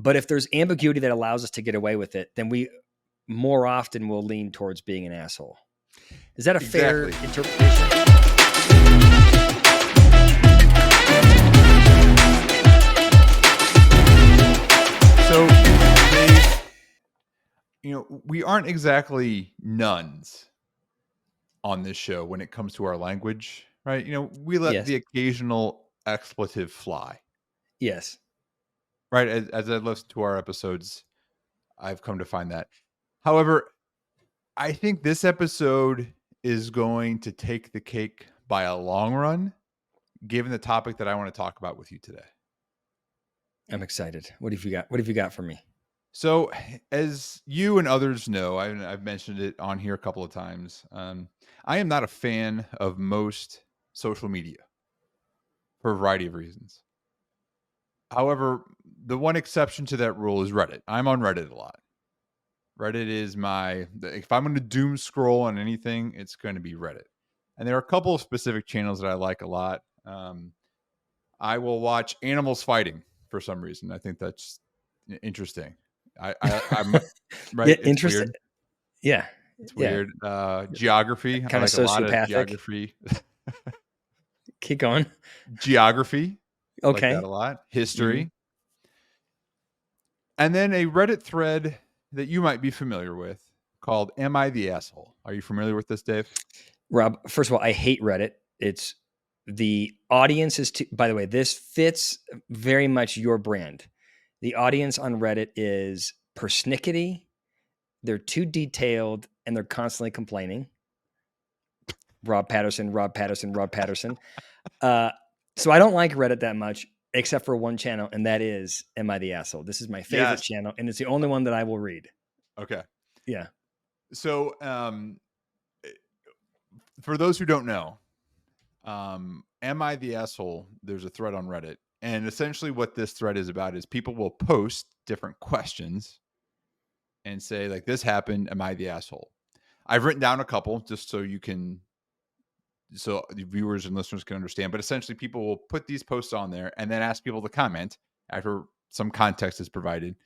But if there's ambiguity that allows us to get away with it, then we more often will lean towards being an asshole. Is that a fair interpretation? So, Dave, we aren't exactly nuns on this show when it comes to our language, right? We let the occasional expletive fly. Yes. Right. As I listen to our episodes, I've come to find that. However, I think this episode is going to take the cake by a long run, given the topic that I want to talk about with you today. I'm excited. What have you got? What have you got for me? So, as you and others know, I've mentioned it on here a couple of times. I am not a fan of most social media for a variety of reasons. However, the one exception to that rule is Reddit. I'm on Reddit a lot. Reddit is if I'm going to doom scroll on anything, it's going to be Reddit. And there are a couple of specific channels that I like a lot. I will watch animals fighting for some reason. I think that's interesting. I'm right. Yeah, it's interesting. Weird. Yeah. It's weird. Geography. Kind of like sociopathic. A lot of geography. Keep going. Geography. Okay. I like that a lot. History. Mm-hmm. And then a Reddit thread that you might be familiar with called Am I the Asshole? Are you familiar with this, Dave? Rob, first of all, I hate Reddit. It's the audience is by the way, this fits very much your brand. The audience on Reddit is persnickety. They're too detailed and they're constantly complaining. Rob Patterson. So I don't like Reddit that much, except for one channel, and that is Am I the Asshole? This is my favorite channel, and it's the only one that I will read. Okay. Yeah. So for those who don't know, Am I the Asshole? There's a thread on Reddit. And essentially what this thread is about is people will post different questions and say, like, this happened. Am I the asshole? I've written down a couple just so so the viewers and listeners can understand. But essentially people will put these posts on there and then ask people to comment after some context is provided.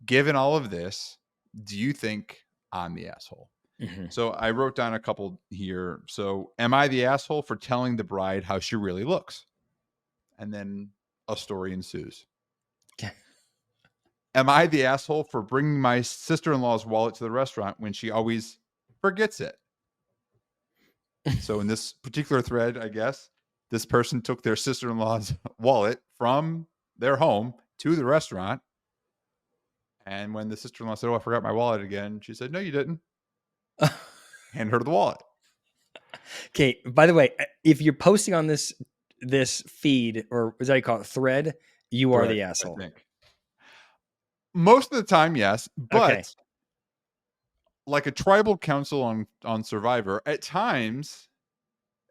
Given all of this, do you think I'm the asshole? Mm-hmm. So I wrote down a couple here. So am I the asshole for telling the bride how she really looks? And then a story ensues. Okay. Am I the asshole for bringing my sister-in-law's wallet to the restaurant when she always forgets it? So in this particular thread, I guess, this person took their sister-in-law's wallet from their home to the restaurant. And when the sister-in-law said, "Oh, I forgot my wallet again," she said, "No, you didn't." Hand her the wallet. Okay. By the way, if you're posting on this feed, or is that how you call it, thread, you are the asshole. I think. Most of the time, yes, but like a tribal council on Survivor, at times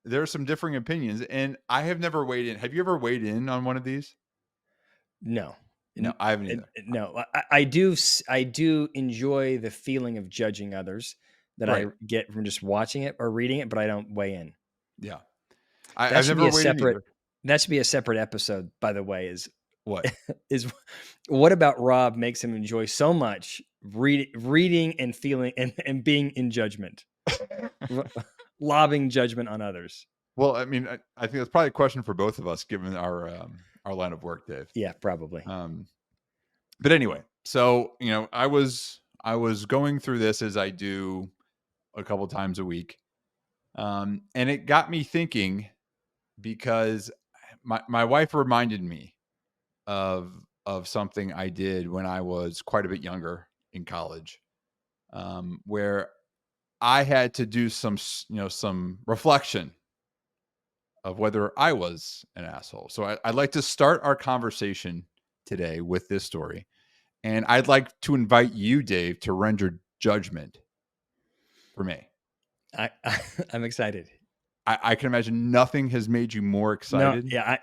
there are some differing opinions, and I have never weighed in. Have you ever weighed in on one of these? No, I haven't either. No, I do enjoy the feeling of judging others that I get from just watching it or reading it, but I don't weigh in. Yeah, I've never weighed in either. That should be a separate episode, by the way. Is what is what about Rob makes him enjoy so much reading and feeling and being in judgment, lobbing judgment on others? Well, I mean, I think that's probably a question for both of us, given our line of work, Dave. Yeah, probably. But anyway, so I was going through this as I do a couple times a week, and it got me thinking because my wife reminded me of something I did when I was quite a bit younger in college, where I had to do some reflection of whether I was an asshole. So I'd like to start our conversation today with this story. And I'd like to invite you, Dave, to render judgment for me. I'm excited. I can imagine nothing has made you more excited. No, yeah,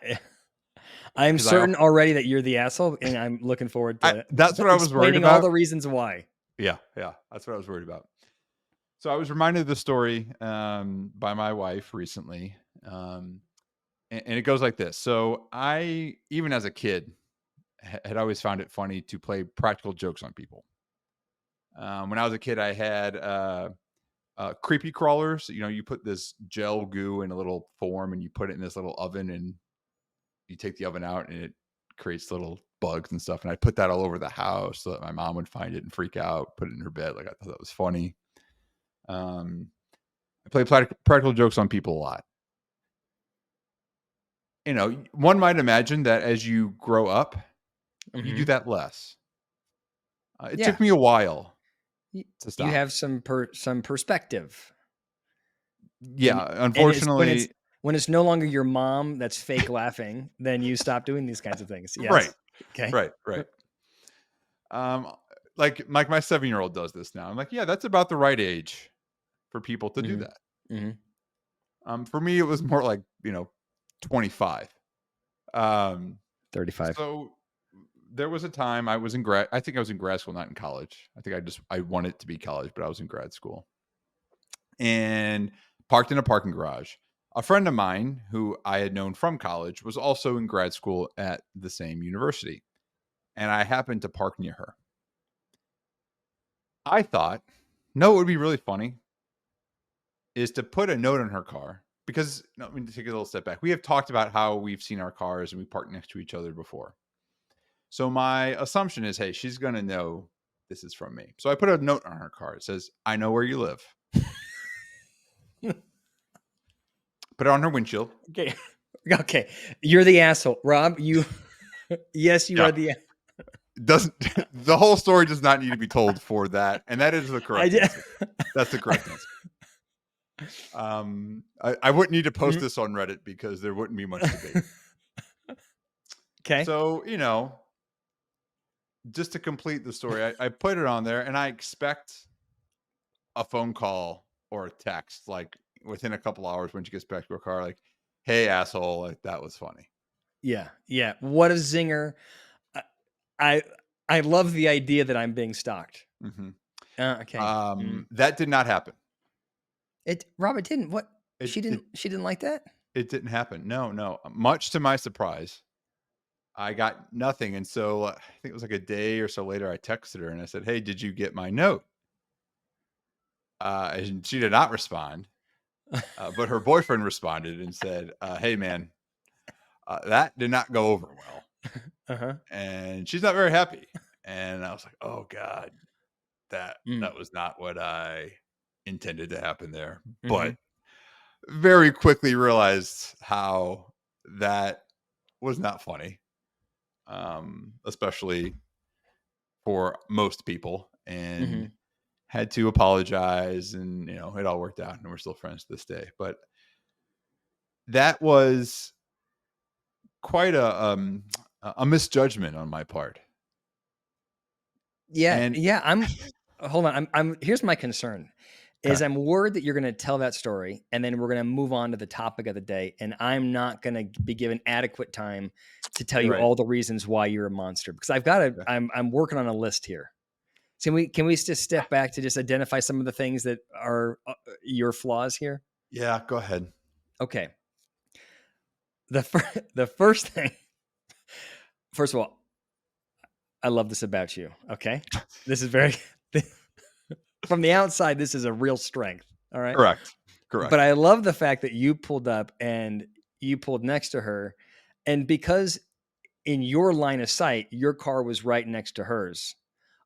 I'm certain already that you're the asshole, and I'm looking forward to that's what I was worried about. All the reasons why. Yeah, that's what I was worried about. So I was reminded of the story by my wife recently, and it goes like this. So I, even as a kid, had always found it funny to play practical jokes on people. When I was a kid, I had creepy crawlers. You know, you put this gel goo in a little form and you put it in this little oven, and you take the oven out and it creates little bugs and stuff. And I put that all over the house so that my mom would find it and freak out, put it in her bed. Like, I thought that was funny. I play practical jokes on people a lot. You know, one might imagine that as you grow up, you do that less. It Yeah. took me a while You to stop. have some perspective. Yeah, And unfortunately. when it's no longer your mom that's fake laughing, then you stop doing these kinds of things. Yes. Right. Okay. Right. Like my 7-year-old does this now. I'm like, yeah, that's about the right age for people to do that. For me, it was more like, 25. 35. So there was a time I think I was in grad school, not in college. I think I wanted to be college, but I was in grad school and parked in a parking garage. A friend of mine who I had known from college was also in grad school at the same university, and I happened to park near her. I thought, no, it would be really funny is to put a note on her car because, let me take a little step back. We have talked about how we've seen our cars and we parked next to each other before. So my assumption is, hey, she's going to know this is from me. So I put a note on her car. It says, I know where you live. Put it on her windshield. Okay. You're the asshole. Rob, yes, you are the the whole story does not need to be told for that. And that is the correct answer. That's the correct answer. I wouldn't need to post this on Reddit because there wouldn't be much debate. Okay. So, just to complete the story, I put it on there and I expect a phone call or a text, like within a couple hours when she gets back to her car, like, hey, asshole, like, that was funny. Yeah. What a zinger. I love the idea that I'm being stalked. Okay. That did not happen. Robert didn't. What? She didn't like that? It didn't happen. No. Much to my surprise, I got nothing. And so I think it was like a day or so later, I texted her and I said, hey, did you get my note? And she did not respond. But her boyfriend responded and said, hey, man, that did not go over well. And she's not very happy. And I was like, oh, God, that was not what I intended to happen there. But very quickly realized how that was not funny, especially for most people, and had to apologize, and it all worked out and we're still friends to this day. But that was quite a misjudgment on my part. I'm hold on. I'm here's my concern is I'm worried that you're going to tell that story and then we're going to move on to the topic of the day. And I'm not going to be given adequate time to tell you all the reasons why you're a monster, because I'm working on a list here. Can we just step back to just identify some of the things that are your flaws here? Yeah, go ahead. Okay. The first thing, first of all, I love this about you. Okay. This is very, from the outside, this is a real strength. All right. Correct. But I love the fact that you pulled up and you pulled next to her. And because in your line of sight, your car was right next to hers,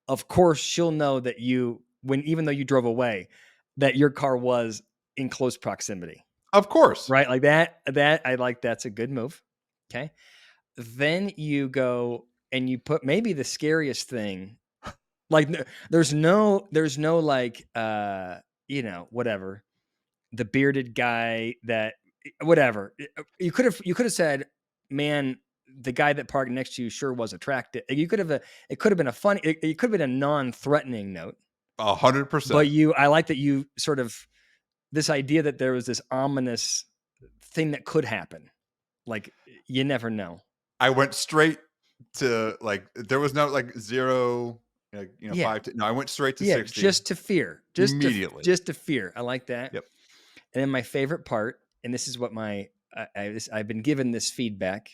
of course, she'll know that even though you drove away, that your car was in close proximity. Of course. Right. Like that I like, that's a good move. Okay. Then you go and you put maybe the scariest thing, like there's no like, whatever, the bearded guy that, whatever. You could have said, man, the guy that parked next to you sure was attractive. It could have been a funny, it could have been a non-threatening note. 100%. But I like that you sort of, this idea that there was this ominous thing that could happen. Like, you never know. I went straight to, like, there was no like 0, 5. No, I went straight to 60. Just to fear. Immediately. Just to fear. I like that. Yep. And then my favorite part, and this is what I've been given this feedback,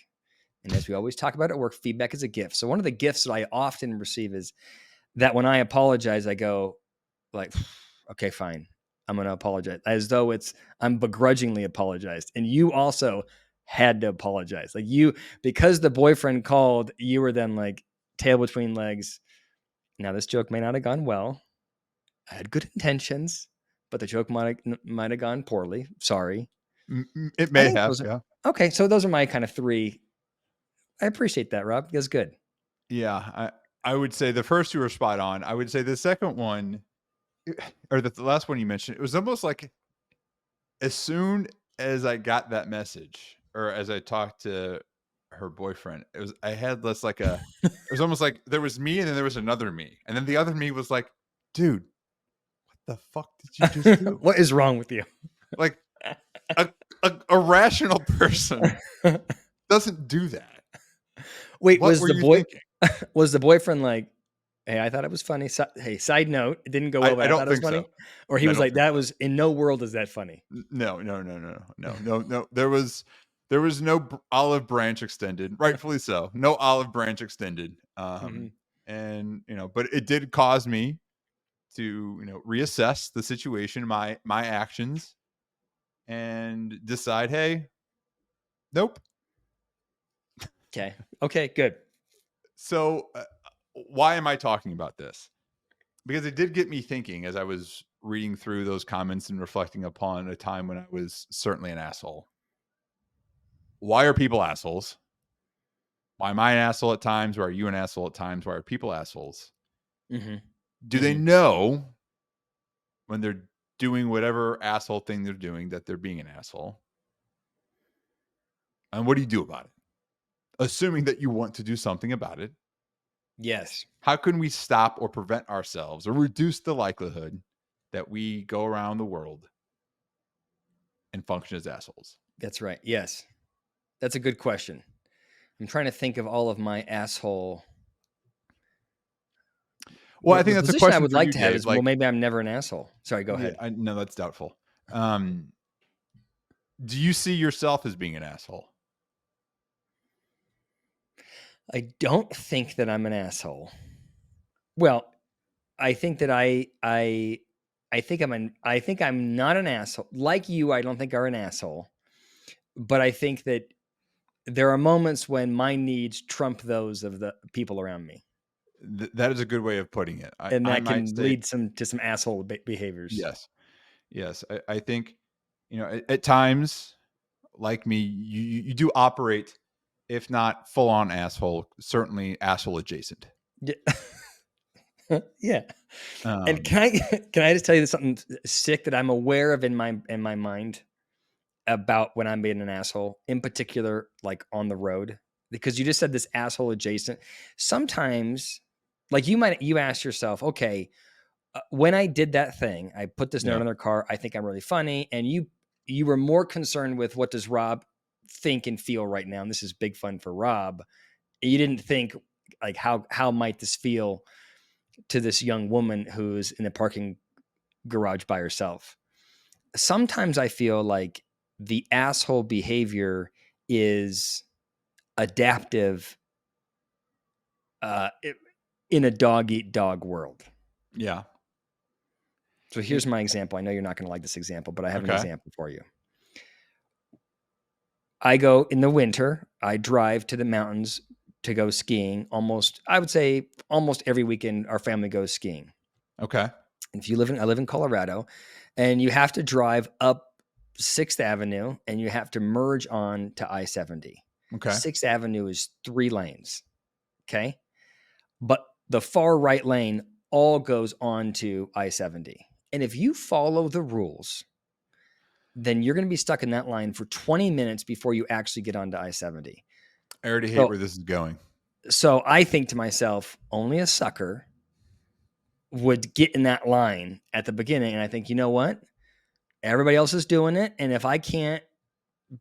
And as we always talk about at work, feedback is a gift. So one of the gifts that I often receive is that when I apologize, I go like, okay, fine. I'm going to apologize, as though I'm begrudgingly apologized. And you also had to apologize. Like because the boyfriend called, you were then like tail between legs. Now this joke may not have gone well. I had good intentions, but the joke might have gone poorly. Sorry. It I may think have, those are yeah. okay. So those are my kind of three. I appreciate that, Rob. That's good. Yeah, I would say the first two are spot on. I would say the second one, or the last one you mentioned, it was almost like as soon as I got that message, or as I talked to her boyfriend, I had less like it was almost like there was me and then there was another me. And then the other me was like, dude, what the fuck did you just do? What is wrong with you? Like a rational person doesn't do that. Wait, What were you thinking? was the boyfriend like, hey, I thought it was funny. Hey, side note, it didn't go well, I but I don't thought it was think funny. so. Or he I was don't like, think that so. was in no world is that funny. No. There was no olive branch extended, rightfully so. No olive branch extended. And but it did cause me to reassess the situation, my actions, and decide, hey, nope. Okay. Okay, good. So why am I talking about this? Because it did get me thinking as I was reading through those comments and reflecting upon a time when I was certainly an asshole. Why are people assholes? Why am I an asshole at times? Why are you an asshole at times? Why are people assholes? Mm-hmm. Do they Mm-hmm. know when they're doing whatever asshole thing they're doing that they're being an asshole? And what do you do about it? Assuming that you want to do something about it. Yes. How can we stop or prevent ourselves or reduce the likelihood that we go around the world and function as assholes? That's right. Yes. That's a good question. I'm trying to think of all of my asshole. Well, I think The that's a position I question would for like you, to have Dave. is, well, Like, maybe I'm never an asshole. Sorry, go yeah, ahead. no, that's doubtful. Do you see yourself as being an asshole? I don't think that I'm an asshole. Well, I think that I think I'm not an asshole. Like you, I don't think are an asshole. But I think that there are moments when my needs trump those of the people around me. That is a good way of putting it. And I that might can say lead to some asshole behaviors. yes. Yes. I think, at times, like me, you do operate, if not full on asshole, certainly asshole adjacent. Yeah. Yeah. And Um, can I just tell you something sick that I'm aware of in my mind about when I'm being an asshole, in particular, like on the road? Because you just said this asshole adjacent. Sometimes, like you ask yourself, okay, when I did that thing, I put this note yeah. on their car. I think I'm really funny, and you were more concerned with what does Rob think and feel right now. And this is big fun for Rob. You didn't think like how might this feel to this young woman who's in a parking garage by herself. Sometimes I feel like the asshole behavior is adaptive uh, in a dog eat dog world. Yeah. So here's my example. I know you're not going to like this example, but I have an Okay. example for you. I go in the winter, I drive to the mountains to go skiing I would say almost every weekend our family goes skiing. Okay. If you I live in Colorado, and you have to drive up 6th Avenue and you have to merge on to I-70. Okay. 6th Avenue is 3 lanes. Okay. But the far right lane all goes on to I-70. And if you follow the rules, then you're going to be stuck in that line for 20 minutes before you actually get onto I-70. I already hate So, where this is going. so I think to myself, only a sucker would get in that line at the beginning. And I think, you know what? Everybody else is doing it. And if I can't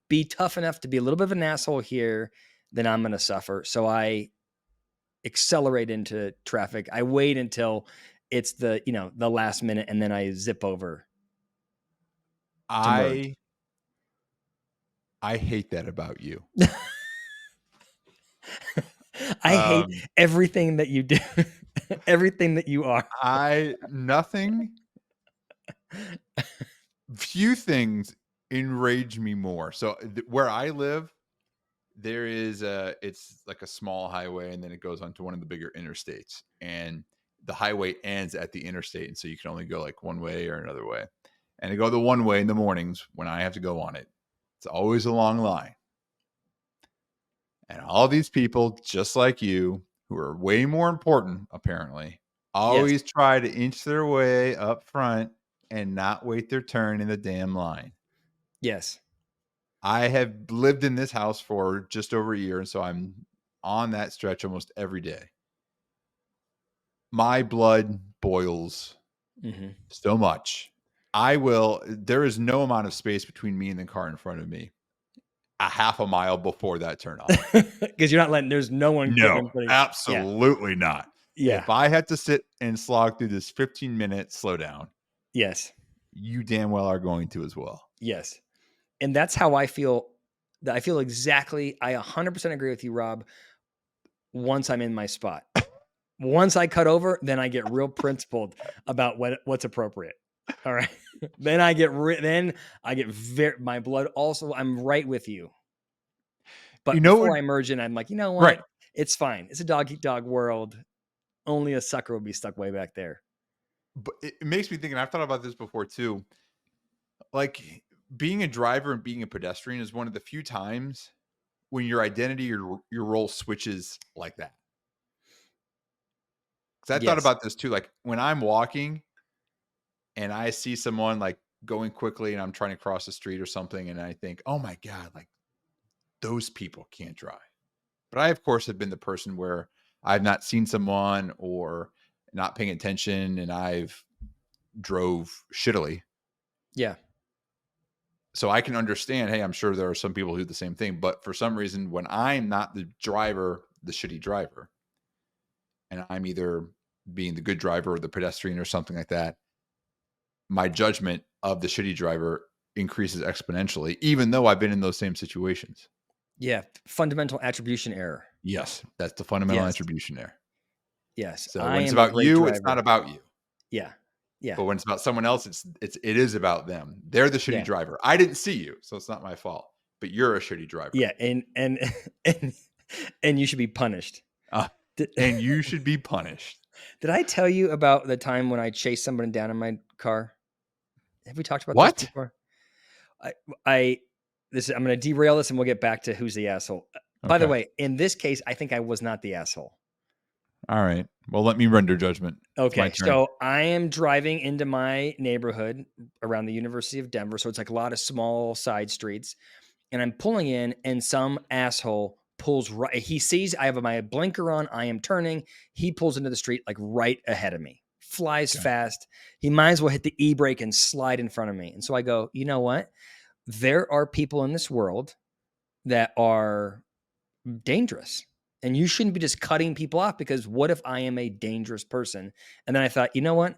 be tough enough to be a little bit of an asshole here, then I'm going to suffer. So I accelerate into traffic. I wait until it's the last minute, and then I zip over to merge. I hate that about you. I hate Um, everything that you do, everything that you are. nothing, few things enrage me more. So where I live, there is it's like a small highway, and then it goes onto one of the bigger interstates, and the highway ends at the interstate, and so you can only go like one way or another way. And to go the one way in the mornings when I have to go on it, it's always a long line. And all these people, just like you, who are way more important, apparently, Yes. always try to inch their way up front and not wait their turn in the damn line. Yes. I have lived in this house for just over a year, and so I'm on that stretch almost every day. My blood boils Hmm. so much. There is no amount of space between me and the car in front of me a half a mile before that turn off. Because you're not letting. There's no one getting No, in front of you. Yeah. absolutely not. Yeah. If I had to sit and slog through this 15-minute slowdown, Yes. you damn well are going to as well. Yes. And that's how I feel. I feel exactly. I 100% agree with you, Rob. Once I'm in my spot, once I cut over, then I get real principled about what's appropriate. All right. Then I get very my blood also. I'm right with you. You But know what? before I merge in, I'm like, you know Right. what? It's fine. It's a dog eat dog world. Only a sucker will be stuck way back there. But it makes me think, and I've thought about this before too. Like being a driver and being a pedestrian is one of the few times when your identity or your role switches like that. Because I thought Yes. about this too. Like when I'm walking and I see someone like going quickly and I'm trying to cross the street or something, and I think, oh my God, like those people can't drive. But I, of course, have been the person where I've not seen someone or not paying attention and I've drove shittily. Yeah. So I can understand, hey, I'm sure there are some people who do the same thing. But for some reason, when I'm not the driver, the shitty driver, and I'm either being the good driver or the pedestrian or something like that, my judgment of the shitty driver increases exponentially, even though I've been in those same situations. Yeah. Fundamental attribution error. Yes, that's the fundamental Yes. attribution there. Yes. So I when it's am a about great you, it's not driver. about you. Yeah. Yeah. But when it's about someone else, it is about them. They're the shitty Yeah. driver. I didn't see you, so it's not my fault. But you're a shitty driver. Yeah. And and you should be punished. Uh, Did, and you should be punished. did I tell you about the time when I chased someone down in my car? Have we talked about this What? before? I I'm going to derail this and we'll get back to who's the asshole. By the Okay. way, in this case, I think I was not the asshole. All right. Well, let me render judgment. It's my Okay, turn. so I am driving into my neighborhood around the University of Denver. So it's like a lot of small side streets. And I'm pulling in, and some asshole pulls right. He sees I have my blinker on. I am turning. He pulls into the street like right ahead of me, flies Okay. fast. He might as well hit the e brake and slide in front of me. And so I go, you know what? There are people in this world that are dangerous. And you shouldn't be just cutting people off because what if I am a dangerous person? And then I thought, you know what?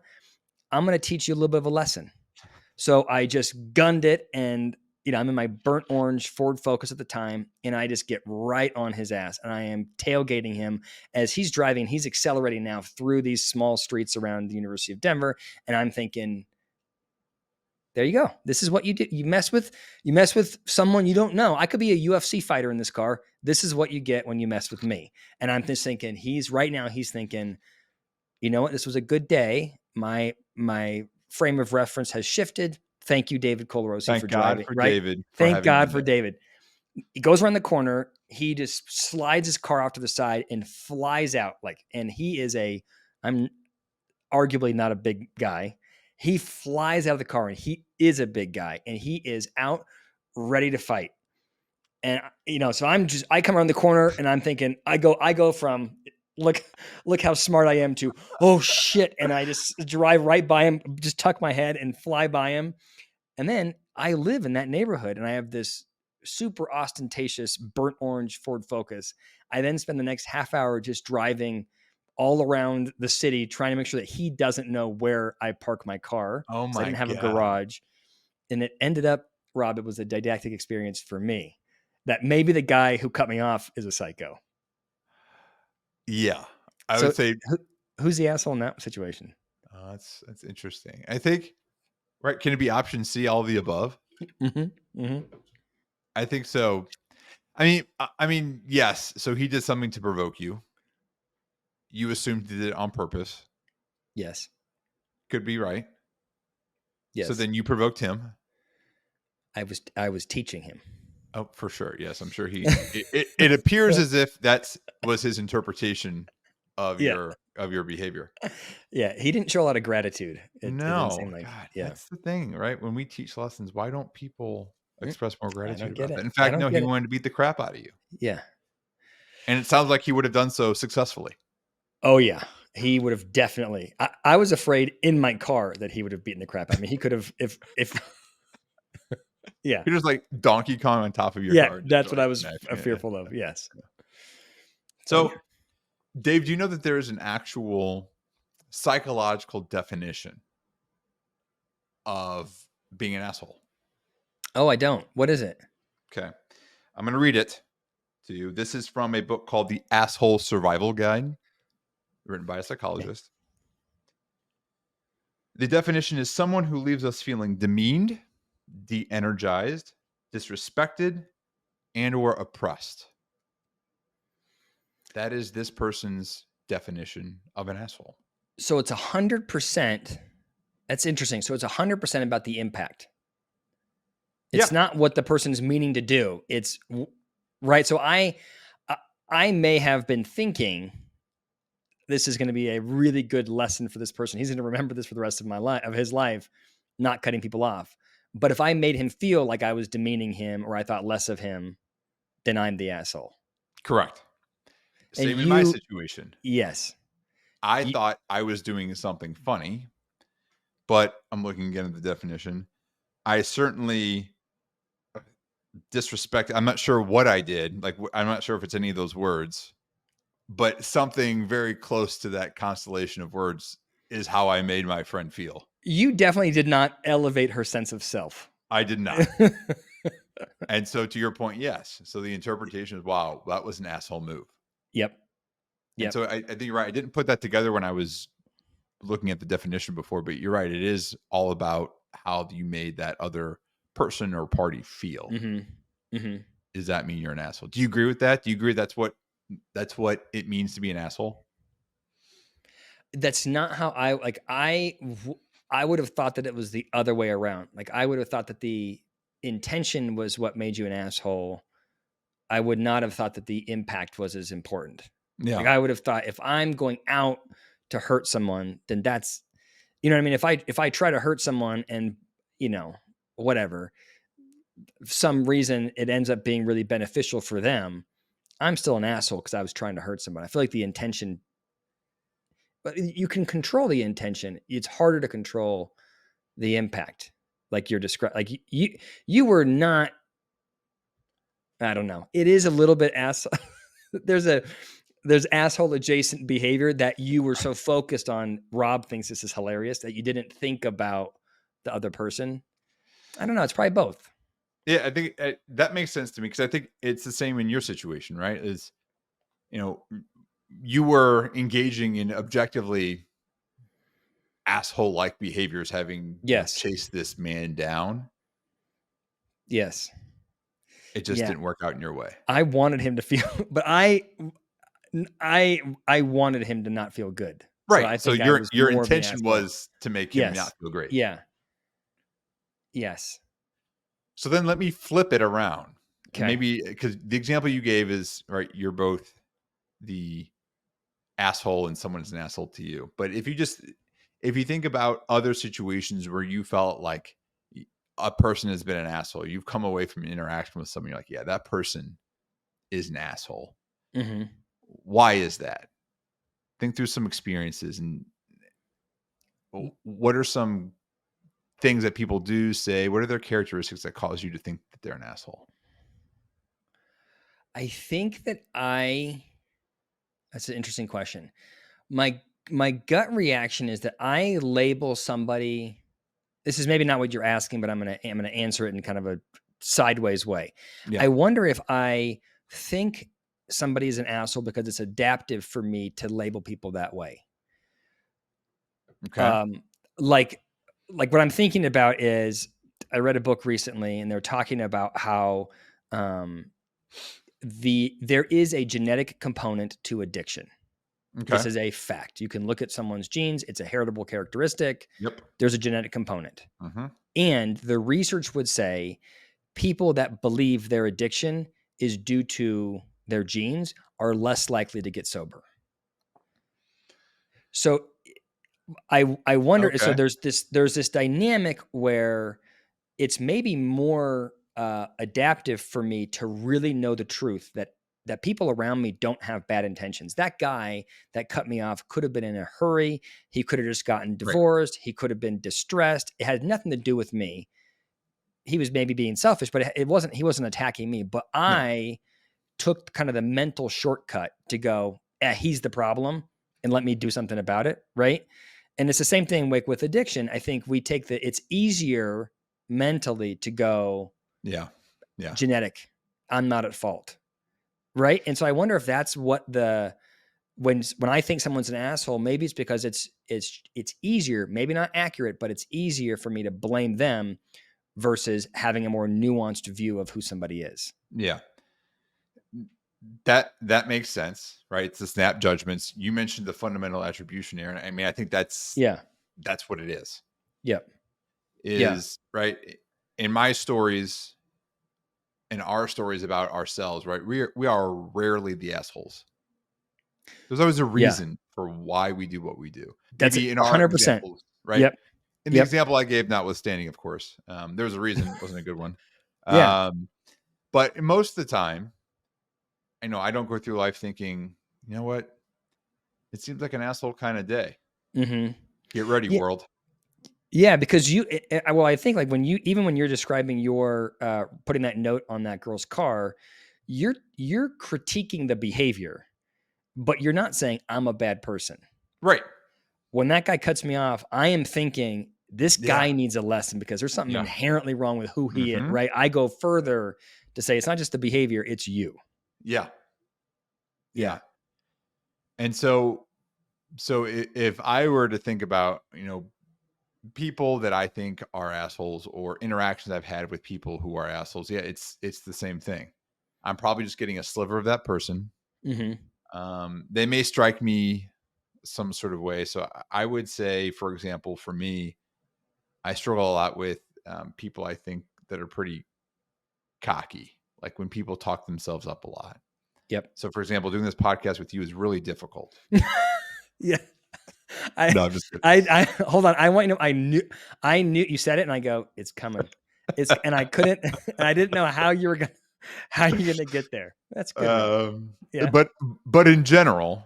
I'm going to teach you a little bit of a lesson. So I just gunned it and I'm in my burnt orange Ford Focus at the time and I just get right on his ass and I am tailgating him as he's driving. He's accelerating now through these small streets around the University of Denver. And I'm thinking, there you go. This is what you do. You mess with someone you don't know. I could be a UFC fighter in this car. This is what you get when you mess with me. And I'm just thinking, he's thinking, you know what? This was a good day. My frame of reference has shifted. Thank you, David Colorosi, for Thank God driving. for Right? David for Thank having God been for there. David. He goes around the corner. He just slides his car off to the side and flies out. And he is I'm arguably not a big guy. He flies out of the car and he is a big guy and he is out ready to fight. And so I come around the corner and I'm thinking, I go from look how smart I am to, oh shit. And I just drive right by him, just tuck my head and fly by him. And then I live in that neighborhood and I have this super ostentatious burnt orange Ford Focus. I then spend the next half hour just driving all around the city trying to make sure that he doesn't know where I park my car Oh because I my didn't have a God. garage. And it ended up, Rob, it was a didactic experience for me that maybe the guy who cut me off is a psycho. Yeah, I So would say who's the asshole in that situation? that's interesting. I think right. Can it be option C, all of the above? Hmm. Hmm. I think so. I mean, yes. So he did something to provoke you. You assumed he did it on purpose. Yes. Could be right. So Yes. then you provoked him. I was teaching him. Oh, for sure. Yes, I'm sure it appears as if that's was his interpretation Yeah. of your behavior. Yeah. He didn't show a lot of gratitude. It didn't seem No, like, God, yeah. that's the thing, right? When we teach lessons, why don't people Mm, express more I gratitude don't get about that? it. In I fact, don't no, he get it. wanted to beat the crap out of you. Yeah. And it sounds like he would have done so successfully. Oh yeah. He would have definitely. I was afraid in my car that he would have beaten the crap out of me. He could have, if, yeah. You're just like Donkey Kong on top of your Yeah. car, just That's what like I was smashing it. fearful of. Yes. So yeah. So, Dave, do you know that there is an actual psychological definition of being an asshole? Oh, I don't. What is it? Okay. I'm going to read it to you. This is from a book called The Asshole Survival Guide, written by a Okay. psychologist. The definition is someone who leaves us feeling demeaned, de-energized, disrespected, and or oppressed. That is this person's definition of an asshole. So it's 100%. That's interesting. So it's 100% about the impact. Yeah, It's not what the person's meaning to do. It's right. So I may have been thinking this is going to be a really good lesson for this person. He's going to remember this for the rest of his life, not cutting people off. But if I made him feel like I was demeaning him or I thought less of him, then I'm the asshole. correct. And Same in my situation. yes, I you, thought I was doing something funny, but I'm looking again at the definition. I certainly disrespect. I'm not sure what I did. Like, I'm not sure if it's any of those words, but something very close to that constellation of words is how I made my friend feel. you definitely did not elevate her sense of self. I did not. And so, to your point, yes. So the interpretation is, wow, that was an asshole move. Yep. And Yep. so I think you're right. I didn't put that together when I was looking at the definition before, but you're right. It is all about how you made that other person or party feel. Mm-hmm. Mm-hmm. Does that mean you're an asshole? Do you agree with that? Do you agree that's what it means to be an asshole? That's not how I like. I would have thought that it was the other way around. Like I would have thought that the intention was what made you an asshole. I would not have thought that the impact was as important. Like Yeah. I would have thought if I'm going out to hurt someone, then that's, you know what I mean? If I try to hurt someone and, you know, whatever, for some reason it ends up being really beneficial for them, I'm still an asshole because I was trying to hurt someone. I feel like the intention, but you can control the intention. It's harder to control the impact. Like you're describing, like you were not, I don't know. It is a little bit ass. there's asshole adjacent behavior that you were so focused on. Rob thinks this is hilarious that you didn't think about the other person. I don't know. It's probably both. Yeah, I think that makes sense to me because I think it's the same in your situation, right? Is you know, you were engaging in objectively asshole-like behaviors, having Yes. chased this man down. Yes. It just Yeah. didn't work out in your way, I wanted him to feel, but I wanted him to not feel good. So right? I So think I was your more of the intention asshole. was to make him Yes. not feel great. Yeah. Yes. So then let me flip it around, and Okay. maybe because the example you gave is right, you're both the asshole and someone's an asshole to you. But if you think about other situations where you felt like a person has been an asshole, you've come away from an interaction with someone, you're like, yeah, that person is an asshole. Mm-hmm. Why is that? Think through some experiences and what are some things that people do say? What are their characteristics that cause you to think that they're an asshole? I think that that's an interesting question. My gut reaction is that I label somebody. This is maybe not what you're asking, but I'm gonna answer it in kind of a sideways way. Yeah. I wonder if I think somebody is an asshole because it's adaptive for me to label people that way. Okay. Like what I'm thinking about is, I read a book recently and they're talking about how there is a genetic component to addiction. This Okay. is a fact. You can look at someone's genes. It's a heritable characteristic. Yep. There's a genetic component. Mm-hmm. And the research would say people that believe their addiction is due to their genes are less likely to get sober. So I wonder, so Okay. there's this dynamic where it's maybe more adaptive for me to really know the truth that people around me don't have bad intentions. That guy that cut me off could have been in a hurry. He could have just gotten Right. divorced. He could have been distressed. It had nothing to do with me. He was maybe being selfish, but he wasn't attacking me. But No. I took kind of the mental shortcut to go, he's the problem and let me do something about it. Right. And it's the same thing with addiction. I think we take it's easier mentally to go, Yeah. Yeah. genetic, I'm not at fault. Right. And so I wonder if that's what when I think someone's an asshole, maybe it's because it's easier, maybe not accurate, but it's easier for me to blame them versus having a more nuanced view of who somebody is. Yeah. That makes sense, right? It's the snap judgments. You mentioned the fundamental attribution, Aaron. I mean, I think that's Yeah. what it is. Yep. Yeah. Is right in my stories, in our stories about ourselves, right? We are rarely the assholes. There's always a Yeah. reason for why we do what we do. That's Maybe in our 100%. examples, right? Yep. In the example I gave, notwithstanding, of course, there was a reason. It wasn't a good one. Yeah. But most of the time, I know I don't go through life thinking, you know what? It seems like an asshole kind of day. Mm-hmm. Get ready, Yeah. world. Yeah, because I think like when you're describing your putting that note on that girl's car, you're critiquing the behavior, but you're not saying I'm a bad person. Right. When that guy cuts me off, I am thinking this guy Yeah. needs a lesson because there's something Yeah. inherently wrong with who he is, Mhm. right? I go further to say it's not just the behavior, it's you. Yeah. Yeah. And so if I were to think about, people that I think are assholes or interactions I've had with people who are assholes, yeah, it's the same thing. I'm probably just getting a sliver of that person. Mm-hmm. They may strike me some sort of way. So I would say, for example, for me, I struggle a lot with people I think that are pretty cocky, like when people talk themselves up a lot. Yep. So, for example, doing this podcast with you is really difficult. Yeah. No, I'm just kidding. I hold on. I want you to know, I knew you said it and I go, it's coming. And I couldn't, and I didn't know how you're going to get there. That's good. Yeah. But in general,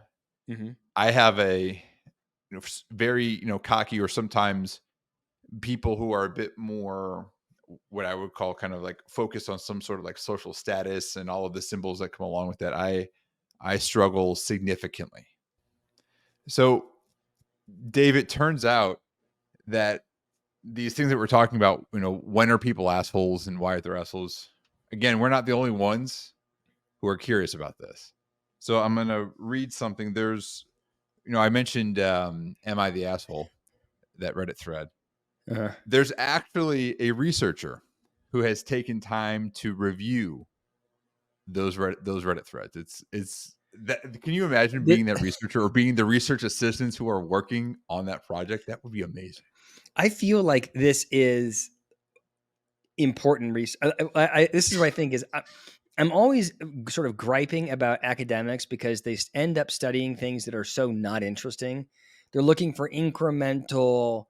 Mm-hmm. I have a very, cocky, or sometimes people who are a bit more what I would call kind of like focused on some sort of like social status and all of the symbols that come along with that. I struggle significantly. So, Dave, it turns out that these things that we're talking about, when are people assholes and why are they assholes? Again, we're not the only ones who are curious about this. So I'm going to read something. There's, I mentioned, Am I the Asshole? That Reddit thread. Uh-huh. There's actually a researcher who has taken time to review those Reddit threads. It's that. Can you imagine being that researcher or being the research assistants who are working on that project? That would be amazing. I feel like this is important research. This is what I think is. I'm always sort of griping about academics because they end up studying things that are so not interesting. They're looking for incremental,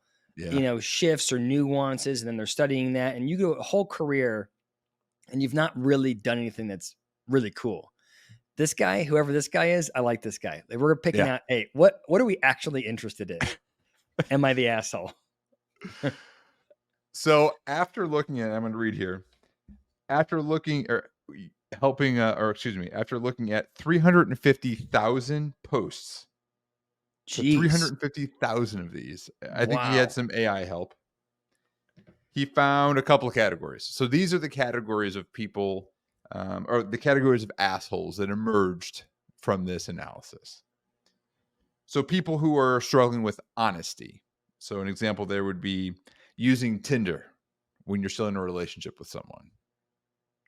shifts or nuances, and then they're studying that. And you go a whole career, and you've not really done anything that's really cool. This guy, whoever this guy is, I like this guy. We're picking out, hey, what are we actually interested in? Am I the asshole? So after looking at, I'm going to read here. After looking or helping, after looking at 350,000 posts, so 350,000 of these, I think he had some AI help. He found a couple of categories. So these are the categories of people or the categories of assholes that emerged from this analysis. So people who are struggling with honesty. So an example there would be using Tinder when you're still in a relationship with someone.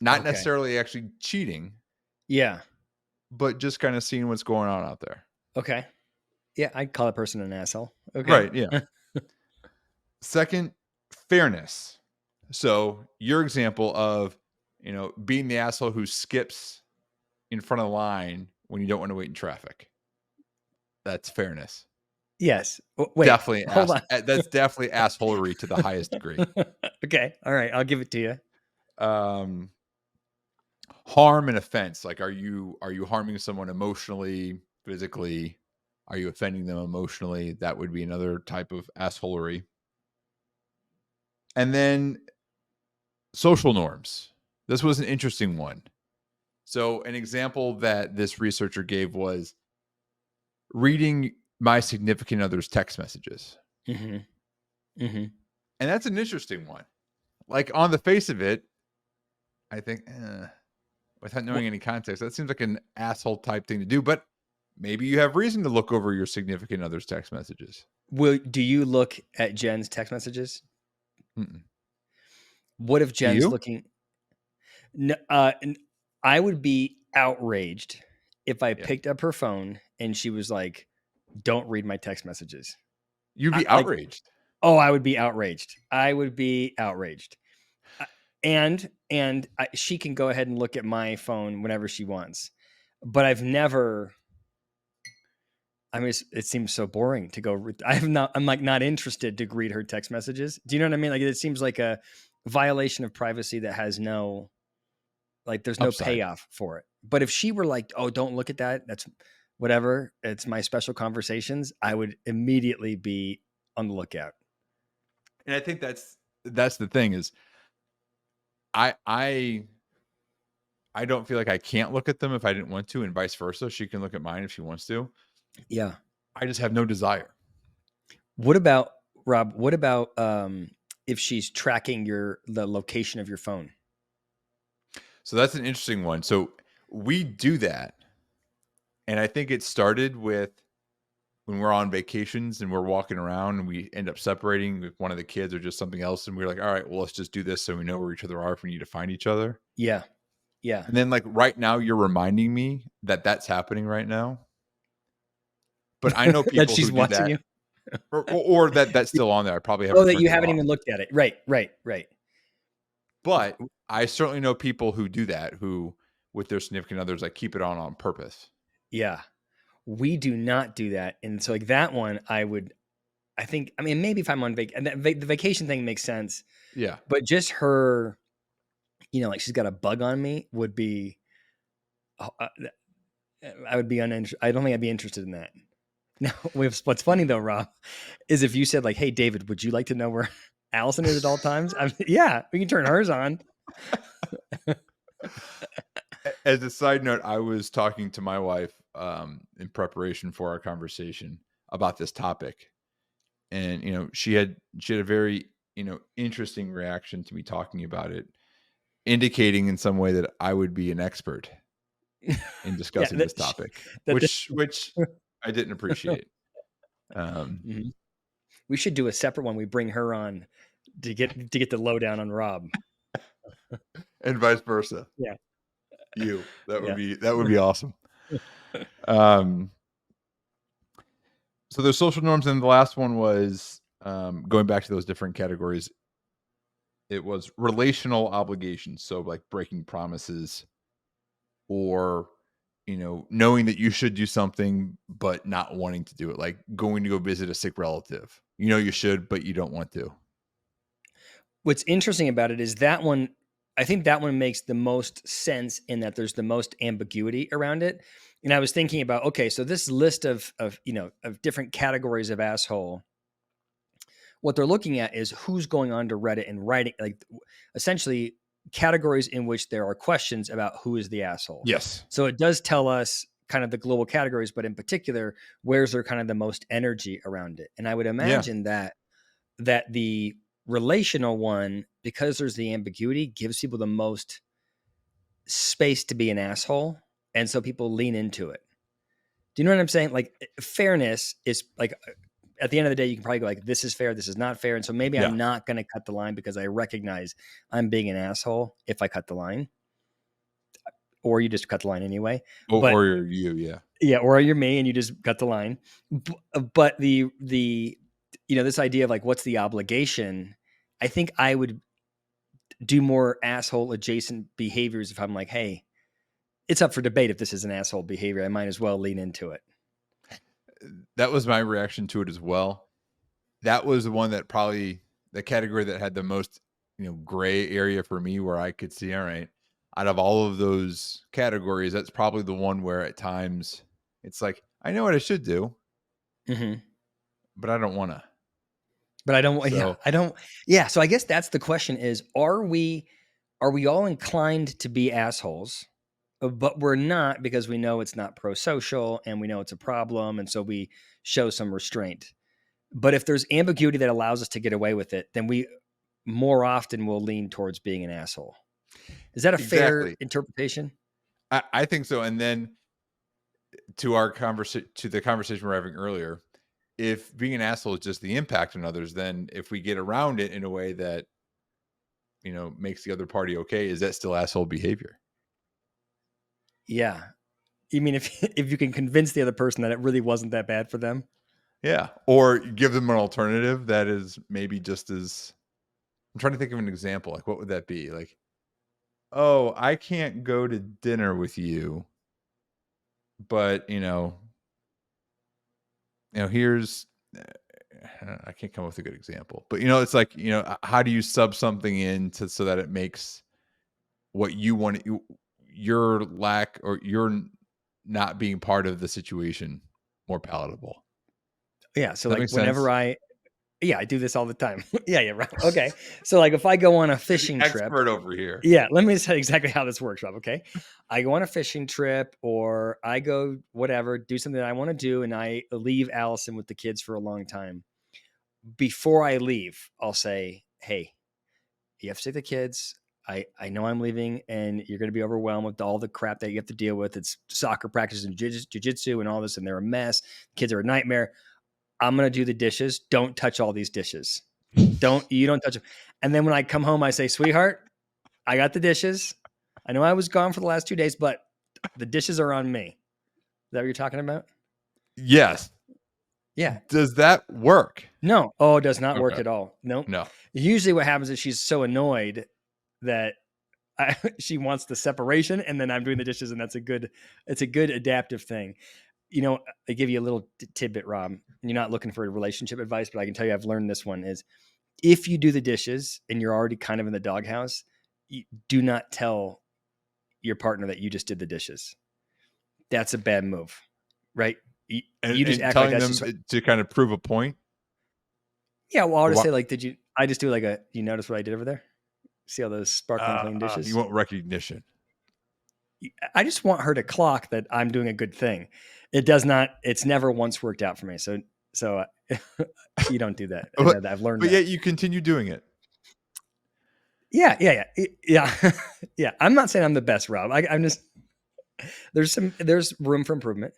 Not Okay. necessarily actually cheating, Yeah. but just kind of seeing what's going on out there. Okay. Yeah, I'd call a person an asshole. Okay. Right. Yeah. Second, fairness. So your example of, being the asshole who skips in front of the line when you don't want to wait in traffic. That's fairness. Yes. Wait, Definitely hold on. that's definitely assholery to the highest degree. Okay. All right. I'll give it to you. Um, harm and offense. Like, are you harming someone emotionally, physically? Are you offending them emotionally? That would be another type of assholery. And then social norms. This was an interesting one. So an example that this researcher gave was reading my significant other's text messages. Mm-hmm. Mm-hmm. And that's an interesting one. Like, on the face of it, I think, without knowing any context, that seems like an asshole type thing to do. But maybe you have reason to look over your significant other's text messages. Do you look at Jen's text messages? Mm-mm. What if Do Jen's you? looking? No, I would be outraged if I Yeah. picked up her phone and she was like, "Don't read my text messages." You'd be Like, outraged. oh, I would be outraged. I would be outraged. Uh, she can go ahead and look at my phone whenever she wants, but I've never. I mean, it seems so boring to go. I'm like not interested to read her text messages. Do you know what I mean? Like, it seems like a violation of privacy that has no, like, there's no Upside. payoff for it. But if she were like, "Oh, don't look at that. That's whatever. It's my special conversations," I would immediately be on the lookout. And I think that's the thing is I I I don't feel like I can't look at them if I didn't want to, and vice versa. She can look at mine if she wants to. Yeah. I just have no desire. What about Rob? What about if she's tracking the location of your phone? So that's an interesting one. So we do that. And I think it started with when we're on vacations and we're walking around and we end up separating with one of the kids or just something else. And we're like, all right, well, let's just do this so we know where each other are if we need to find each other. Yeah. Yeah. And then, like, right now, you're reminding me that that's happening right now. But I know That people she's who do watching that, you. or that that's still on there. I probably Oh, haven't that turned you it haven't off. even looked at it. Right. Right. Right. But I certainly know people who do that, who with their significant others, like, keep it on purpose. Yeah. We do not do that. And so, like, that one, I think, I mean, maybe if I'm on the vacation thing makes sense, Yeah. but just her, like she's got a bug on me would be, oh, I would be uninterested. I don't think I'd be interested in that. Now, what's funny though, Rob, is if you said like, "Hey, David, would you like to know where Allison is at all times?" Yeah, we can turn hers on. As a side note, I was talking to my wife in preparation for our conversation about this topic, and she had a very interesting reaction to me talking about it, indicating in some way that I would be an expert in Yeah, discussing this topic, that which I didn't appreciate. Mhm. We should do a separate one. We bring her on to get the lowdown on Rob. And vice versa. Yeah, That yeah. would be awesome. Um, so there's social norms, and the last one was going back to those different categories. It was relational obligations, so like breaking promises or knowing that you should do something but not wanting to do it, like going to go visit a sick relative. You should, but you don't want to. What's interesting about it is that one. I think that one makes the most sense in that there's the most ambiguity around it. And I was thinking about, okay, so this list of different categories of asshole, what they're looking at is who's going on to Reddit and writing, like, essentially categories in which there are questions about who is the asshole. Yes. So it does tell us kind of the global categories, but in particular, where's there kind of the most energy around it. And I would Yeah. imagine that the relational one, because there's the ambiguity, gives people the most space to be an asshole, and so people lean into it. Do you know what I'm saying? Like, fairness is like, at the end of the day, you can probably go like, this is fair, this is not fair. And so maybe Yeah. I'm not going to cut the line because I recognize I'm being an asshole if I cut the line, or you just cut the line anyway. But Or you, yeah. yeah, or you're me and you just cut the line. But this idea of like, what's the obligation? I think I would do more asshole adjacent behaviors if I'm like, hey, it's up for debate if this is an asshole behavior. I might as well lean into it. That was my reaction to it as well. That was the one that probably the category that had the most, gray area for me, where I could see, all right, out of all of those categories, that's probably the one where at times it's like, I know what I should do, Mm-hmm. but I don't want to. But I don't. Yeah, So I don't. Yeah. So I guess that's the question: is are we all inclined to be assholes? But we're not, because we know it's not pro-social and we know it's a problem, and so we show some restraint. But if there's ambiguity that allows us to get away with it, then we more often will lean towards being an asshole. Is that a fair exactly, interpretation? I think so. And then to the conversation we we're having earlier, if being an asshole is just the impact on others, then if we get around it in a way that makes the other party okay, is that still asshole behavior? Yeah. You mean if if you can convince the other person that it really wasn't that bad for them? Yeah, or give them an alternative that is maybe just as. I'm trying to think of an example. Like, what would that be? Like, oh, I can't go to dinner with you, but here's. I can't come up with a good example, but it's like, how do you sub something in so that it makes what you want, your lack or your not being part of the situation more palatable? Yeah. So Does that like make sense? I do this all the time. Yeah. Right. Okay. So like if I go on a You're the fishing trip, expert over here. yeah, let me tell you exactly how this works, Rob. Okay. I go on a fishing trip, or I go whatever, do something that I want to do, and I leave Allison with the kids for a long time. Before I leave, I'll say, hey, you have to take the kids. I know I'm leaving and you're going to be overwhelmed with all the crap that you have to deal with. It's soccer practice and jujitsu and all this, and they're a mess. Kids are a nightmare. I'm going to do the dishes. Don't touch all these dishes. You don't touch them. And then when I come home, I say, sweetheart, I got the dishes. I know I was gone for the last 2 days, but the dishes are on me. Is that what you're talking about? Yes. Yeah. Does that work? No. Oh, it does not work Okay. at all. No. No. Usually what happens is she's so annoyed that she wants the separation, and then I'm doing the dishes, and it's a good adaptive thing. I give you a little tidbit, Rob. You're not looking for relationship advice, but I can tell you I've learned this one is, if you do the dishes and you're already kind of in the doghouse, do not tell your partner that you just did the dishes. That's a bad move, right? You just And act like telling that's them just, to kind of prove a point. yeah. Well, I'll Or just what? say like, I just do like you notice what I did over there? See all those sparkling clean You dishes? want recognition. I just want her to clock that I'm doing a good thing. It does not. It's never once worked out for me. So you don't do that, and but, I've learned but that. yet you continue doing it. Yeah. Yeah. I'm not saying I'm the best, Rob. I'm just there's room for improvement.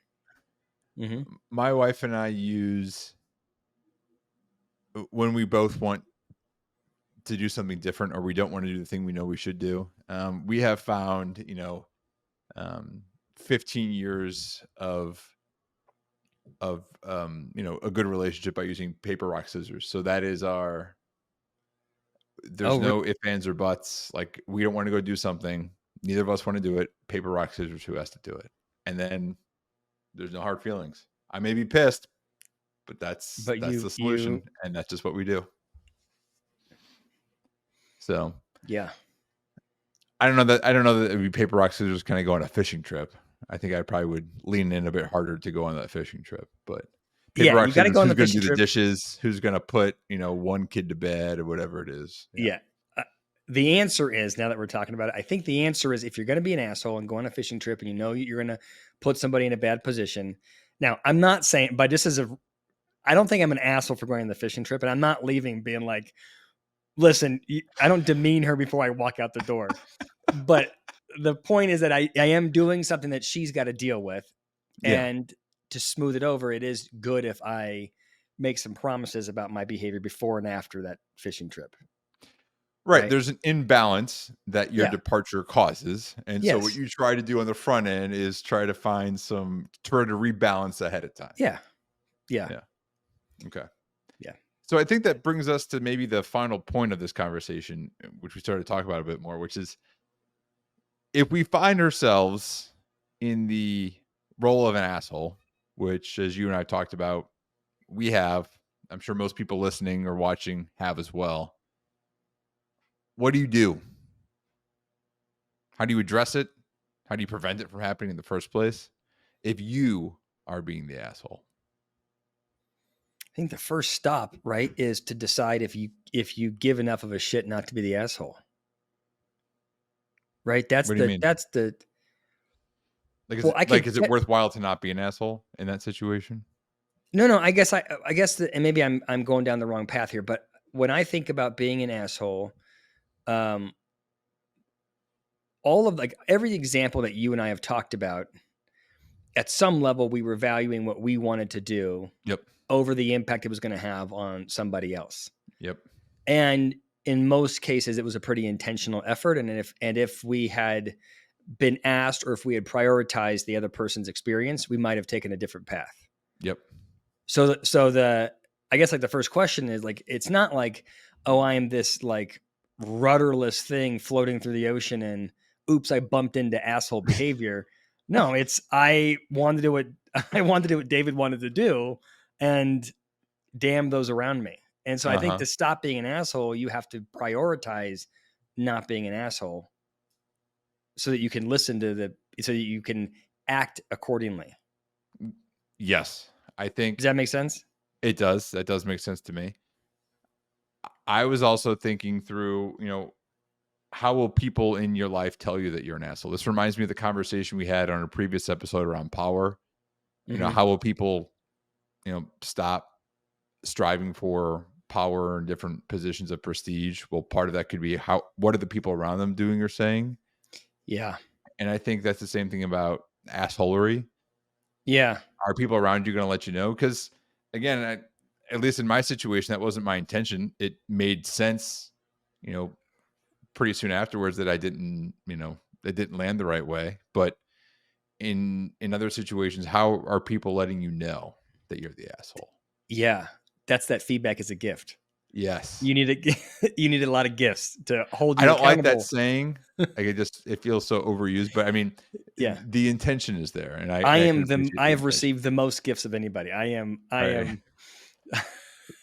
Mm-hmm. My wife and I use, when we both want to do something different or we don't want to do the thing we know we should do. We have found, um, 15 years of a good relationship by using paper, rock, scissors. So that is Oh, there's no ifs, ands, or buts. Like, we don't want to go do something. Neither of us want to do it. Paper, rock, scissors, who has to do it? And then there's no hard feelings. I may be pissed, but that's but the solution. And that's just what we do. So yeah. I don't know that it would be paper, rock, scissors kind of go on a fishing trip. I think I probably would lean in a bit harder to go on that fishing trip. But paper, Yeah, rock, you got to scissors, go on who's the going to fishing do the trip. dishes? Who's going to put, one kid to bed or whatever it is? Yeah. The answer is, now that we're talking about it, I think the answer is, if you're going to be an asshole and go on a fishing trip and you know you're going to put somebody in a bad position. Now, I'm not saying, but I don't think I'm an asshole for going on the fishing trip, and I'm not leaving being like, listen, I don't demean her before I walk out the door. But the point is that I am doing something that she's got to deal with. Yeah. And to smooth it over, it is good if I make some promises about my behavior before and after that fishing trip. Right. Right. There's an imbalance that your Yeah. departure causes. And so what Yes. you try to do on the front end is try to rebalance ahead of time. Yeah. Yeah. Yeah. Okay. Yeah. So I think that brings us to maybe the final point of this conversation, which we started to talk about a bit more, which is if we find ourselves in the role of an asshole, which as you and I talked about, we have, I'm sure most people listening or watching have as well. What do you do? How do you address it? How do you prevent it from happening in the first place? If you are being the asshole. I think the first stop, right, is to decide if you give enough of a shit not to be the asshole. Right? What do you mean? That's the Like, well, I could is it worthwhile to not be an asshole in that situation? no, I guess and maybe I'm going down the wrong path here, but when I think about being an asshole, um, all of like every example that you and I have talked about, at some level, we were valuing what we wanted to do Yep. over the impact it was going to have on somebody else. Yep. And in most cases, it was a pretty intentional effort. And if we had been asked or if we had prioritized the other person's experience, we might have taken a different path. Yep. So I guess like the first question is like, it's not like, oh, I am this like rudderless thing floating through the ocean and oops, I bumped into asshole behavior. No, it's I wanted to do what David wanted to do, and damn those around me. And so I think Uh-huh. to stop being an asshole, you have to prioritize not being an asshole so that you can so that you can act accordingly. Yes. I Does think that make sense? it does. That does make sense to me. I was also thinking through, how will people in your life tell you that you're an asshole? This reminds me of the conversation we had on a previous episode around power. Mm-hmm. How will people, stop striving for power and different positions of prestige? Well, part of that could be what are the people around them doing or saying? Yeah. And I think that's the same thing about assholery. Yeah. Are people around you going to let you know? Because again, at least in my situation, that wasn't my intention. It made sense, pretty soon afterwards that it didn't land the right way. But in other situations, how are people letting you know that you're the asshole? Yeah. That's that feedback is a gift. Yes. You need you need a lot of gifts to hold I you don't like that accountable. saying. Like it feels so overused, but I mean, Yeah. the intention is there, and I can appreciate I the have intention. received the most gifts of anybody. Right.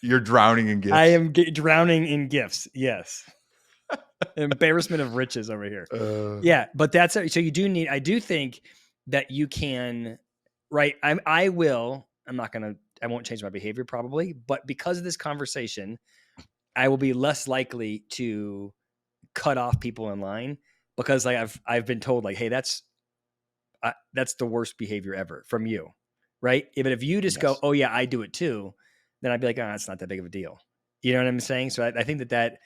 You're drowning in I gifts. am drowning in gifts. Yes. Embarrassment of riches over here. Uh, Yeah, but so you do need, I do think that you can, right? I won't change my behavior probably, but because of this conversation, I will be less likely to cut off people in line because like I've been told like, hey, that's the worst behavior ever from you, right? But if you just go, yes. oh yeah, I do it too, then I'd be like, oh, it's not that big of a deal. You know what I'm saying? So I think that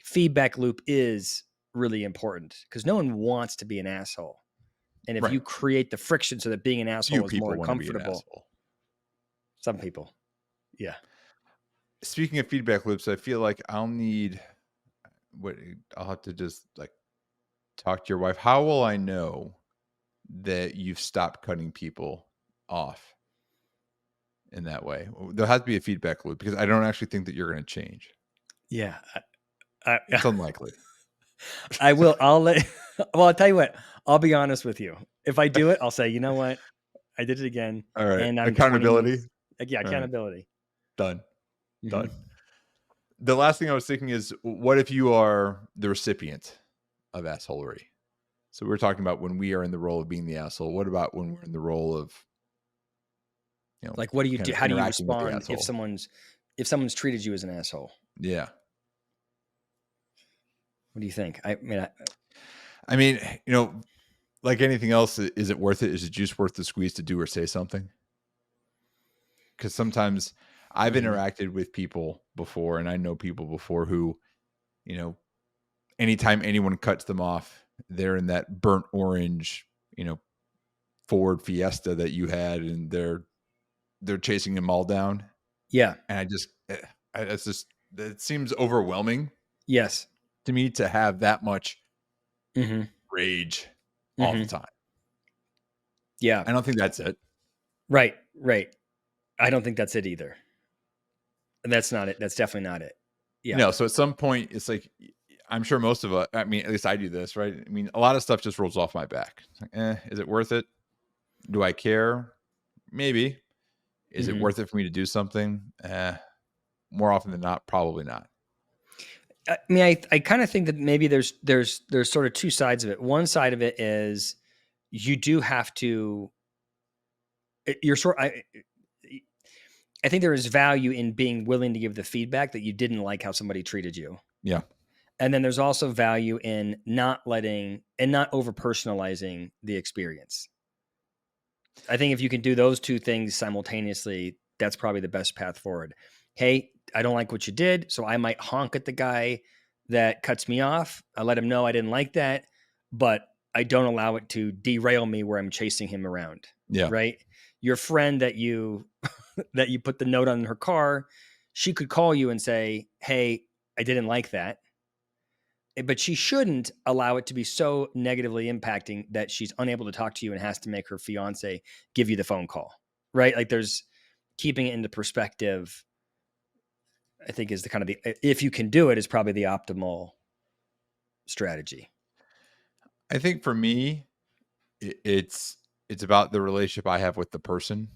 feedback loop is really important because no one wants to be an asshole. And if Right. you create the friction so that being an Few asshole is more people want to be an uncomfortable, asshole. some people, yeah, Speaking of feedback loops, I feel like I'll have to just like talk to your wife. How will I know that you've stopped cutting people off in that way? There has to be a feedback loop because I don't actually think that you're going to change. yeah. It's unlikely. I will. I'll let. Well, I'll tell you what. I'll be honest with you. If I do it, I'll say, you know what, I did it again, All right. and I'm 20 Accountability. minutes. Like, yeah, All right. accountability. Done. Mm-hmm. Done. The last thing I was thinking is what if you are the recipient of assholery? So we're talking about when we are in the role of being the asshole. What about when we're in the role of, Like, what do you kind do? of How do you interacting with the respond if asshole? someone's treated you as an asshole? Yeah. What do you think? I mean, like anything else, is it worth it? Is the juice worth the squeeze to do or say something? Because sometimes I've Mhm. interacted with people before, and I know people before who, anytime anyone cuts them off they're in that burnt orange, Ford Fiesta that you had, and they're chasing them all down. Yeah. And it's just, it seems overwhelming Yes. to me to have that much Mm-hmm. rage all the Mm-hmm. time. Yeah. I don't think that's it. Right. Right. I don't think that's it either. That's not it. That's definitely not it. Yeah. So at some point, it's like, I'm sure most of us, I mean, at least I do this, right? I mean, a lot of stuff just rolls off my back. It's like, is it worth it? Do I care? Maybe. Is it Mm-hmm. worth it for me to do something? More often than not, probably not. I mean, I kind of think that maybe there's sort of two sides of it. One side of it is you do have to. You're sort. I think there is value in being willing to give the feedback that you didn't like how somebody treated you. Yeah. And then there's also value in not letting and not over personalizing the experience. I think if you can do those two things simultaneously, that's probably the best path forward. Hey, I don't like what you did, so I might honk at the guy that cuts me off. I let him know I didn't like that, but I don't allow it to derail me where I'm chasing him around. Yeah. Right? Your friend that you that you put the note on her car, she could call you and say, "Hey, I didn't like that." But she shouldn't allow it to be so negatively impacting that she's unable to talk to you and has to make her fiance give you the phone call, right? Like there's keeping it into perspective, I think is the kind of if you can do it, is probably the optimal strategy. I think for me, it's about the relationship I have with the person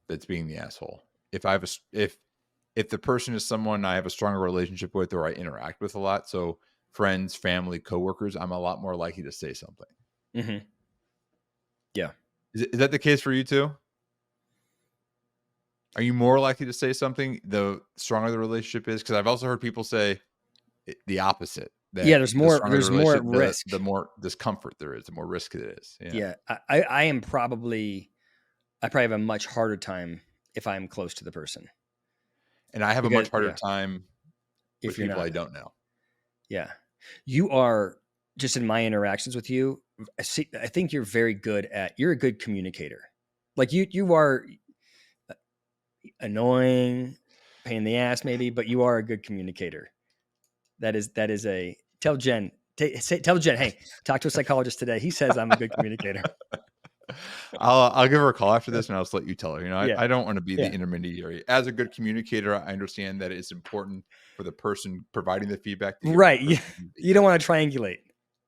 that's being the asshole. If I have if the person is someone I have a stronger relationship with or I interact with a lot, so friends, family, coworkers, I'm a lot more likely to say something. Mm-hmm. Yeah. Is that the case for you too? Are you more likely to say something the stronger the relationship is? Because I've also heard people say the opposite. Yeah. That There's the more. stronger the There's more at relationship, the risk. the more discomfort there is, the more risk it is. Yeah. Yeah. I am probably. I probably have a much harder time if I'm close to the person And I have a because much harder time with if you're people not. I don't know. Yeah. You are just in my interactions with you. I think you're very good you're a good communicator. Like you are annoying, pain in the ass maybe, but you are a good communicator. That is tell Jen, tell Jen, hey, talk to a psychologist today. He says I'm a good communicator. I'll give her a call after this and I'll just let you tell her. Yeah. I don't want to be the Yeah. intermediary. As a good communicator, I understand that it's important for the person providing the feedback to hear what the Right. person You don't want to triangulate.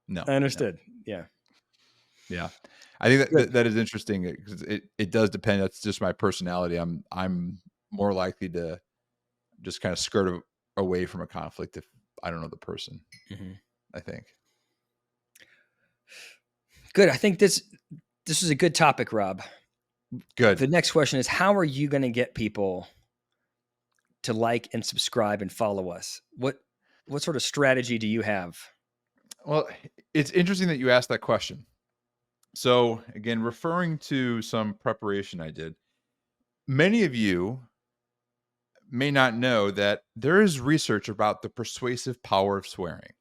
No, I no. understood. Yeah. Yeah. I think Good. that is interesting because it does depend. That's just my personality. I'm more likely to just kind of skirt away from a conflict if I don't know the person. Mm-hmm. I think. Good. I think this is a good topic, Rob. Good. The next question is, how are you going to get people to like and subscribe and follow us? What sort of strategy do you have? Well, it's interesting that you asked that question. So, again, referring to some preparation I did, many of you may not know that there is research about the persuasive power of swearing.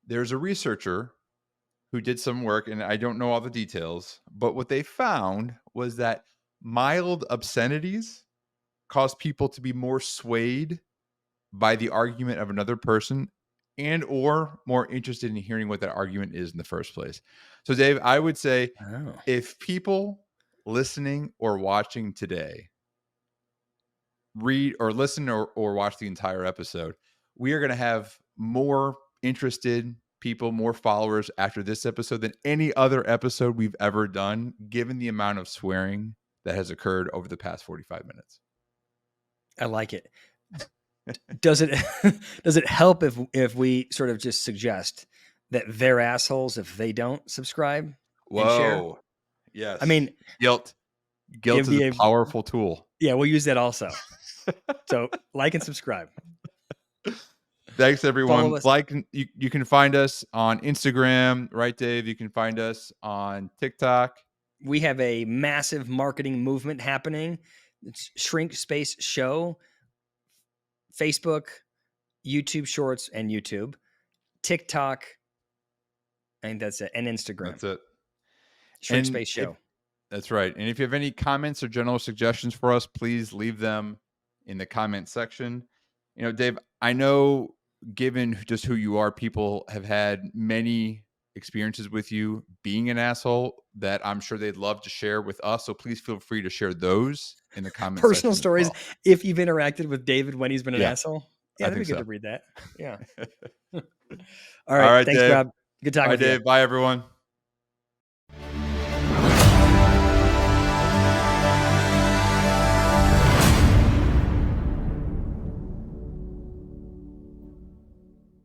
There's a researcher who did some work, and I don't know all the details, but what they found was that mild obscenities cause people to be more swayed by the argument of another person and or more interested in hearing what that argument is in the first place. So Dave, I would say Oh. if people listening or watching today read or listen or watch the entire episode, we are going to have more interested people, more followers after this episode than any other episode we've ever done, given the amount of swearing that has occurred over the past 45 minutes. I like it. Does it does it help if we sort of just suggest that they're assholes if they don't subscribe and share? Whoa. Yes. I mean, Guilt it'd is be a powerful tool. yeah, we'll use that also. So like and subscribe. Thanks, Follow everyone. us. Like you can find us on Instagram, right, Dave? You can find us on TikTok. We have a massive marketing movement happening. It's Shrink Space Show, Facebook, YouTube Shorts, and YouTube, TikTok, I think that's it. And Instagram. That's it. Shrink And Space Show. that's right. And if you have any comments or general suggestions for us, please leave them in the comment section. Dave, I know given just who you are, people have had many experiences with you being an asshole that I'm sure they'd love to share with us. So please feel free to share those in the comment Personal section as stories. well. If you've interacted with David when he's been an Yeah, asshole. Yeah, I that'd be think good so. to read that. Yeah. All All right. right, Thanks, Dave. Rob. Good talking Bye, with you. Dave. Bye, everyone.